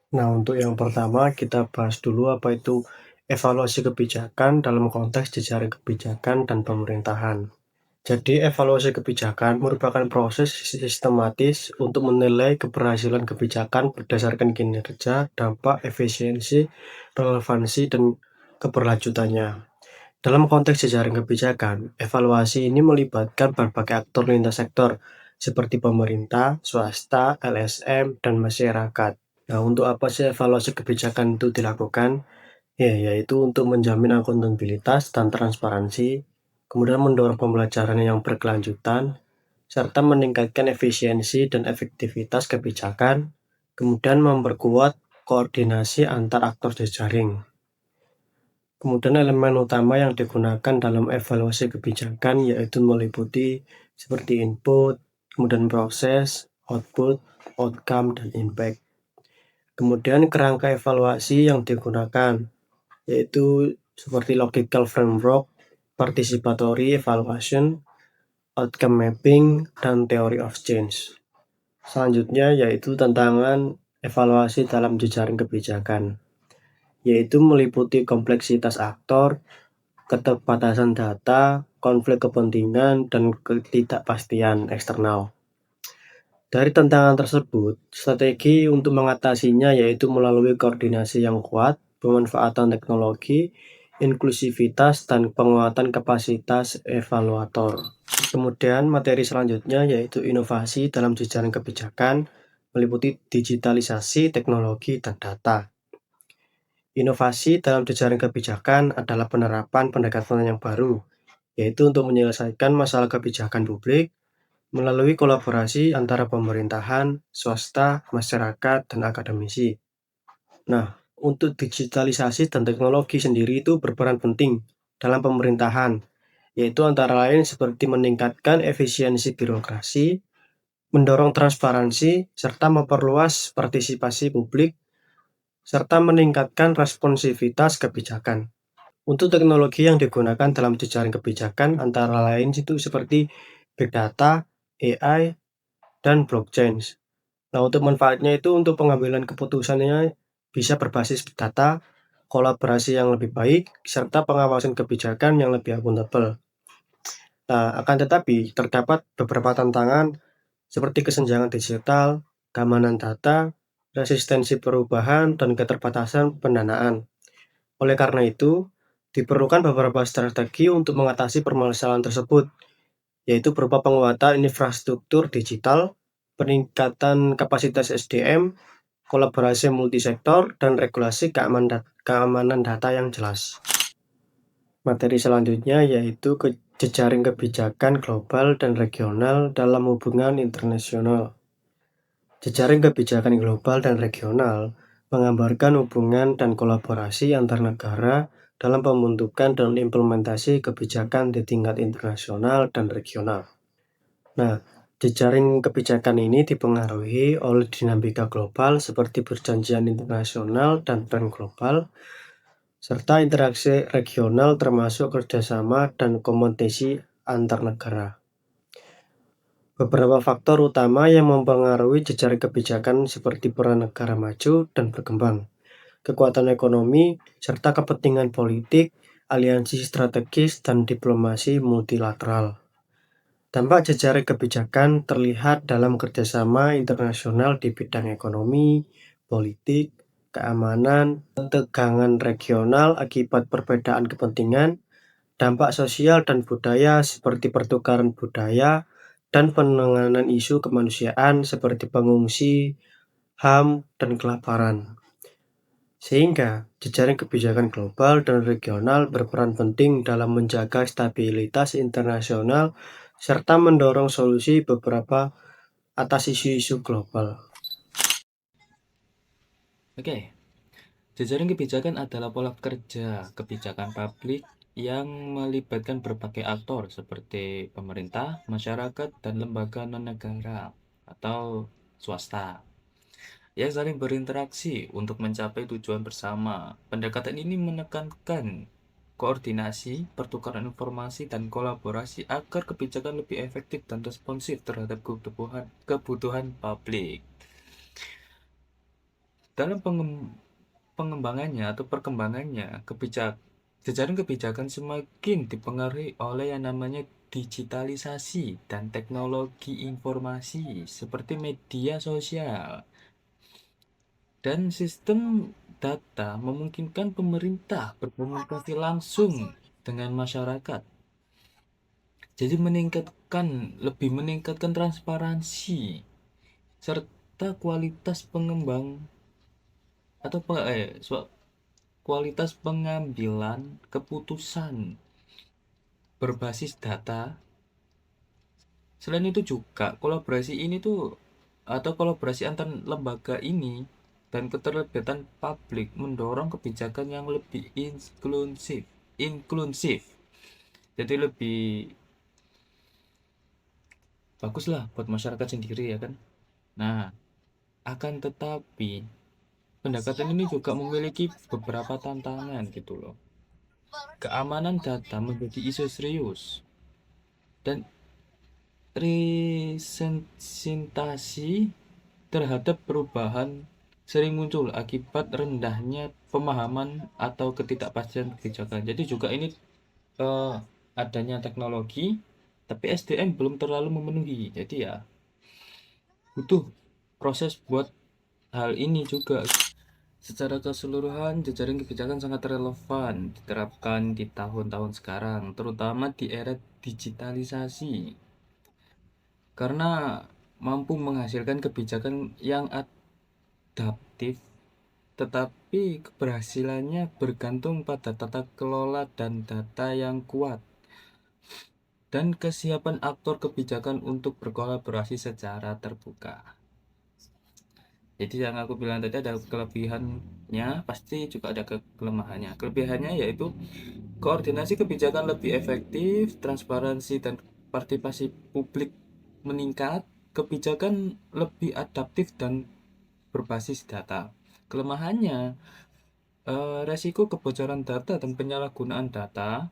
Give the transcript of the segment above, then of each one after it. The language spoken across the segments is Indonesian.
Nah, untuk yang pertama kita bahas dulu apa itu evaluasi kebijakan dalam konteks jejaring kebijakan dan pemerintahan. Jadi, evaluasi kebijakan merupakan proses sistematis untuk menilai keberhasilan kebijakan berdasarkan kinerja, dampak, efisiensi, relevansi, dan keberlanjutannya. Dalam konteks jejaring kebijakan, evaluasi ini melibatkan berbagai aktor lintas sektor seperti pemerintah, swasta, LSM, dan masyarakat. Nah, untuk apa sih evaluasi kebijakan itu dilakukan? Ya, yaitu untuk menjamin akuntabilitas dan transparansi, kemudian mendorong pembelajaran yang berkelanjutan, serta meningkatkan efisiensi dan efektivitas kebijakan, kemudian memperkuat koordinasi antar aktor jejaring. Kemudian elemen utama yang digunakan dalam evaluasi kebijakan yaitu meliputi seperti input, kemudian proses, output, outcome, dan impact. Kemudian kerangka evaluasi yang digunakan yaitu seperti logical framework, participatory evaluation, outcome mapping, dan theory of change. Selanjutnya yaitu tantangan evaluasi dalam jejaring kebijakan, yaitu meliputi kompleksitas aktor, keterbatasan data, konflik kepentingan, dan ketidakpastian eksternal. Dari tantangan tersebut, strategi untuk mengatasinya yaitu melalui koordinasi yang kuat, pemanfaatan teknologi, inklusivitas, dan penguatan kapasitas evaluator. Kemudian materi selanjutnya yaitu inovasi dalam jejaring kebijakan, meliputi digitalisasi, teknologi, dan data. Inovasi dalam jejaring kebijakan adalah penerapan pendekatan yang baru, yaitu untuk menyelesaikan masalah kebijakan publik melalui kolaborasi antara pemerintahan, swasta, masyarakat, dan akademisi. Nah, untuk digitalisasi dan teknologi sendiri itu berperan penting dalam pemerintahan, yaitu antara lain seperti meningkatkan efisiensi birokrasi, mendorong transparansi, serta memperluas partisipasi publik, serta meningkatkan responsivitas kebijakan. Untuk teknologi yang digunakan dalam jejaring kebijakan antara lain itu seperti big data, AI, dan blockchain. Nah, untuk manfaatnya itu untuk pengambilan keputusannya bisa berbasis data, kolaborasi yang lebih baik, serta pengawasan kebijakan yang lebih akuntabel. Nah, akan tetapi terdapat beberapa tantangan seperti kesenjangan digital, keamanan data, resistensi perubahan, dan keterbatasan pendanaan. Oleh karena itu, diperlukan beberapa strategi untuk mengatasi permasalahan tersebut, yaitu berupa penguatan infrastruktur digital, peningkatan kapasitas SDM, kolaborasi multisektor, dan regulasi keamanan data yang jelas. Materi selanjutnya yaitu jejaring kebijakan global dan regional dalam hubungan internasional. Jejaring kebijakan global dan regional menggambarkan hubungan dan kolaborasi antar negara dalam pembentukan dan implementasi kebijakan di tingkat internasional dan regional. Nah, jejaring kebijakan ini dipengaruhi oleh dinamika global seperti perjanjian internasional dan tren global, serta interaksi regional termasuk kerjasama dan kompetisi antar negara. Beberapa faktor utama yang mempengaruhi jejaring kebijakan seperti peran negara maju dan berkembang, kekuatan ekonomi, serta kepentingan politik, aliansi strategis, dan diplomasi multilateral. Dampak jejaring kebijakan terlihat dalam kerjasama internasional di bidang ekonomi, politik, keamanan, ketegangan regional akibat perbedaan kepentingan, dampak sosial dan budaya seperti pertukaran budaya, dan penanganan isu kemanusiaan seperti pengungsi, HAM, dan kelaparan. Sehingga jejaring kebijakan global dan regional berperan penting dalam menjaga stabilitas internasional serta mendorong solusi beberapa atas isu-isu global. Oke, jejaring kebijakan adalah pola kerja kebijakan publik yang melibatkan berbagai aktor seperti pemerintah, masyarakat, dan lembaga non-negara atau swasta yang saling berinteraksi untuk mencapai tujuan bersama. Pendekatan ini menekankan koordinasi, pertukaran informasi, dan kolaborasi agar kebijakan lebih efektif dan responsif terhadap kebutuhan publik. Dalam pengembangannya atau perkembangannya, jejaring kebijakan semakin dipengaruhi oleh yang namanya digitalisasi dan teknologi informasi seperti media sosial dan sistem data memungkinkan pemerintah berkomunikasi langsung dengan masyarakat. Jadi lebih meningkatkan transparansi serta kualitas atau kualitas pengambilan keputusan berbasis data. Selain itu juga kolaborasi antar lembaga ini dan keterlibatan publik mendorong kebijakan yang lebih inklusif. Jadi lebih bagus lah buat masyarakat sendiri ya kan. Nah, akan tetapi pendekatan ini juga memiliki beberapa tantangan gitu loh. Keamanan data menjadi isu serius dan resensitasi terhadap perubahan sering muncul akibat rendahnya pemahaman atau ketidakpastian kebijakan. Jadi juga ini eh, adanya teknologi, tapi SDM belum terlalu memenuhi. Jadi ya butuh proses buat hal ini juga. Secara keseluruhan, jejaring kebijakan sangat relevan diterapkan di tahun-tahun sekarang, terutama di era digitalisasi, karena mampu menghasilkan kebijakan yang adaptif, tetapi keberhasilannya bergantung pada tata kelola dan data yang kuat, dan kesiapan aktor kebijakan untuk berkolaborasi secara terbuka. Jadi yang aku bilang tadi ada kelebihannya, pasti juga ada kelemahannya. Kelebihannya yaitu koordinasi kebijakan lebih efektif, transparansi dan partisipasi publik meningkat, kebijakan lebih adaptif dan berbasis data. Kelemahannya, resiko kebocoran data dan penyalahgunaan data.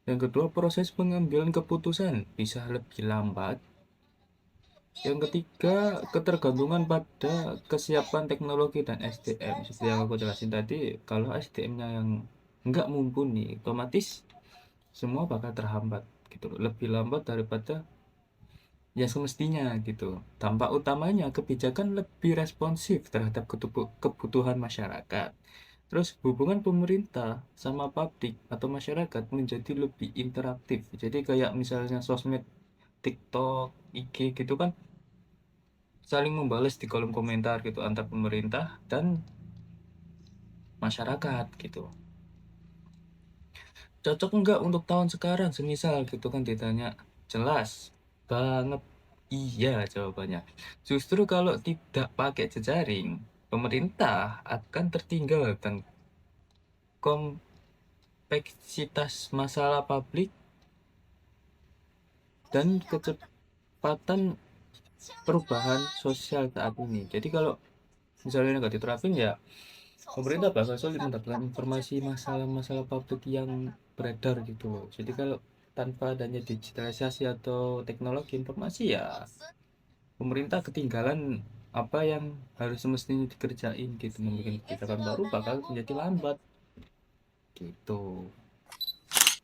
Yang kedua, proses pengambilan keputusan bisa lebih lambat. Yang ketiga, ketergantungan pada kesiapan teknologi dan SDM. Seperti yang aku jelasin tadi, kalau SDM-nya yang nggak mumpuni, otomatis semua bakal terhambat gitu loh. Lebih lambat daripada yang semestinya gitu. Dampak utamanya kebijakan lebih responsif terhadap kebutuhan masyarakat. Terus hubungan pemerintah sama publik atau masyarakat menjadi lebih interaktif. Jadi kayak misalnya sosmed, TikTok, IG gitu kan saling membalas di kolom komentar gitu antar pemerintah dan masyarakat gitu. Cocok nggak untuk tahun sekarang? Semisal gitu kan ditanya, jelas banget iya jawabannya. Justru kalau tidak pakai jejaring, pemerintah akan tertinggal dan kompleksitas masalah publik dan kecepatan perubahan sosial saat ini. Jadi kalau misalnya nggak diterapin ya pemerintah bakal sulit mendapatkan informasi masalah-masalah publik yang beredar gitu loh. Jadi kalau tanpa adanya digitalisasi atau teknologi informasi ya pemerintah ketinggalan apa yang harus semestinya dikerjain gitu. Membuat kebijakan baru bakal menjadi lambat gitu.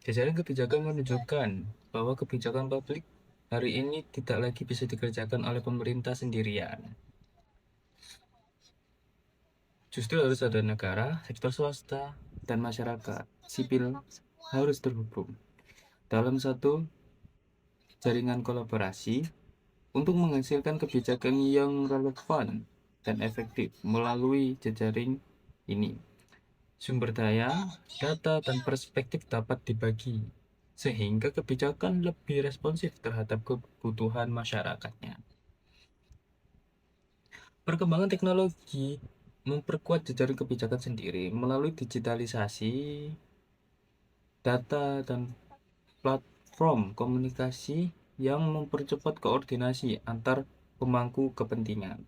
Jajaran kebijakan menunjukkan bahwa kebijakan publik hari ini tidak lagi bisa dikerjakan oleh pemerintah sendirian. Justru harus ada negara, sektor swasta, dan masyarakat sipil harus terhubung dalam satu jaringan kolaborasi untuk menghasilkan kebijakan yang relevan dan efektif melalui jejaring ini. Sumber daya, data, dan perspektif dapat dibagi sehingga kebijakan lebih responsif terhadap kebutuhan masyarakatnya. Perkembangan teknologi memperkuat jejaring kebijakan sendiri melalui digitalisasi, data, dan platform komunikasi yang mempercepat koordinasi antar pemangku kepentingan.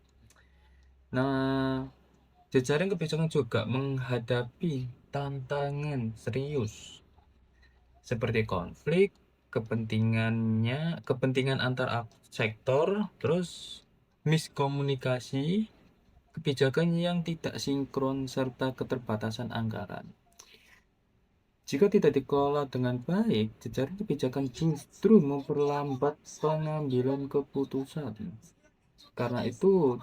Nah, jejaring kebijakan juga menghadapi tantangan serius seperti konflik, kepentingan antar sektor, terus miskomunikasi, kebijakan yang tidak sinkron, serta keterbatasan anggaran. Jika tidak dikelola dengan baik, jejaring kebijakan justru memperlambat pengambilan keputusan. Karena itu,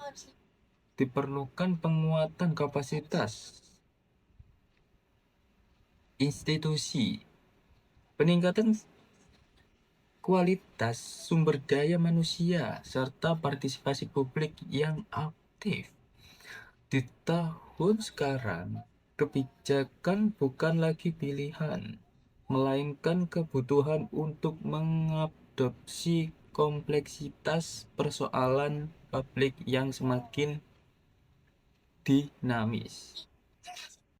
diperlukan penguatan kapasitas institusi, peningkatan kualitas sumber daya manusia, serta partisipasi publik yang aktif. Di tahun sekarang, kebijakan bukan lagi pilihan, melainkan kebutuhan untuk mengadopsi kompleksitas persoalan publik yang semakin dinamis.